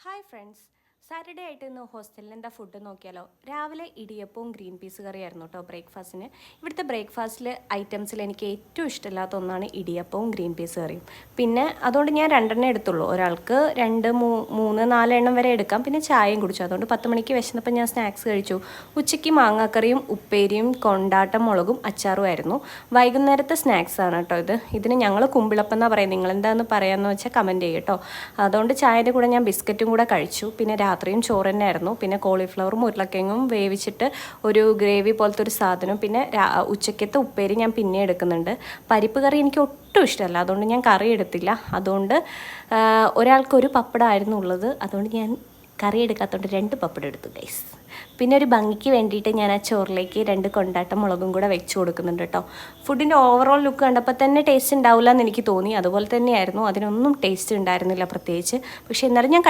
Hi friends, Saturday ആയിട്ട് ഇന്ന് ഹോസ്റ്റലിൽ എന്താ ഫുഡ് നോക്കിയാലോ. രാവിലെ ഇടിയപ്പവും ഗ്രീൻ പീസ് കറിയായിരുന്നു കേട്ടോ ബ്രേക്ക്ഫാസ്റ്റിന്. ഇവിടുത്തെ ബ്രേക്ക്ഫാസ്റ്റിൽ ഐറ്റംസിൽ എനിക്ക് ഏറ്റവും ഇഷ്ടമില്ലാത്ത ഒന്നാണ് ഇടിയപ്പവും ഗ്രീൻ പീസ് കറിയും. പിന്നെ അതുകൊണ്ട് ഞാൻ രണ്ടെണ്ണം എടുത്തുള്ളൂ. ഒരാൾക്ക് മൂന്ന് നാലെണ്ണം വരെ എടുക്കാം. പിന്നെ ചായയും കുടിച്ചു. അതുകൊണ്ട് 10 മണിക്ക് വിശന്നപ്പോൾ ഞാൻ സ്നാക്സ് കഴിച്ചു. ഉച്ചയ്ക്ക് മാങ്ങാക്കറിയും ഉപ്പേരിയും കൊണ്ടാട്ടം മുളകും അച്ചാറും ആയിരുന്നു. വൈകുന്നേരത്തെ സ്നാക്സ് ആണ് കേട്ടോ ഇതിന് ഞങ്ങൾ കുമ്പിളപ്പം എന്നാണ് പറയുന്നത്. നിങ്ങൾ എന്താണെന്ന് പറയാമെന്ന് വെച്ചാൽ കമൻറ്റ് ചെയ്യും കേട്ടോ. അതുകൊണ്ട് ചായൻ്റെ കൂടെ ഞാൻ ബിസ്ക്കറ്റും കൂടെ കഴിച്ചു. പിന്നെ രാത്രിയും ചോറ് തന്നെ ആയിരുന്നു. പിന്നെ കോളിഫ്ലവറും ഉരുളക്കിഴങ്ങും വേവിച്ചിട്ട് ഒരു ഗ്രേവി പോലത്തെ ഒരു സാധനം. പിന്നെ ഉച്ചയ്ക്കത്തെ ഉപ്പേരി ഞാൻ പിന്നെ എടുക്കുന്നുണ്ട്. പരിപ്പ് കറി എനിക്ക് ഒട്ടും ഇഷ്ടമല്ല, അതുകൊണ്ട് ഞാൻ കറി എടുത്തില്ല. അതുകൊണ്ട് ഒരാൾക്കൊരു പപ്പടമായിരുന്നു ഉള്ളത്. അതുകൊണ്ട് ഞാൻ കറി എടുക്കാത്തതുകൊണ്ട് 2 പപ്പടം എടുത്തു ഗൈസ്. പിന്നെ ഒരു ഭംഗിക്ക് വേണ്ടിയിട്ട് ഞാൻ ആ ചോറിലേക്ക് 2 കൊണ്ടാട്ടം മുളകും കൂടെ വെച്ച് കൊടുക്കുന്നുണ്ട് കേട്ടോ. ഫുഡിൻ്റെ ഓവറോൾ ലുക്ക് കണ്ടപ്പോൾ തന്നെ ടേസ്റ്റ് ഉണ്ടാവില്ല എന്ന് എനിക്ക് തോന്നി. അതുപോലെ തന്നെയായിരുന്നു. അതിനൊന്നും ടേസ്റ്റ് ഉണ്ടായിരുന്നില്ല പ്രത്യേകിച്ച്. പക്ഷേ എന്നാലും ഞാൻ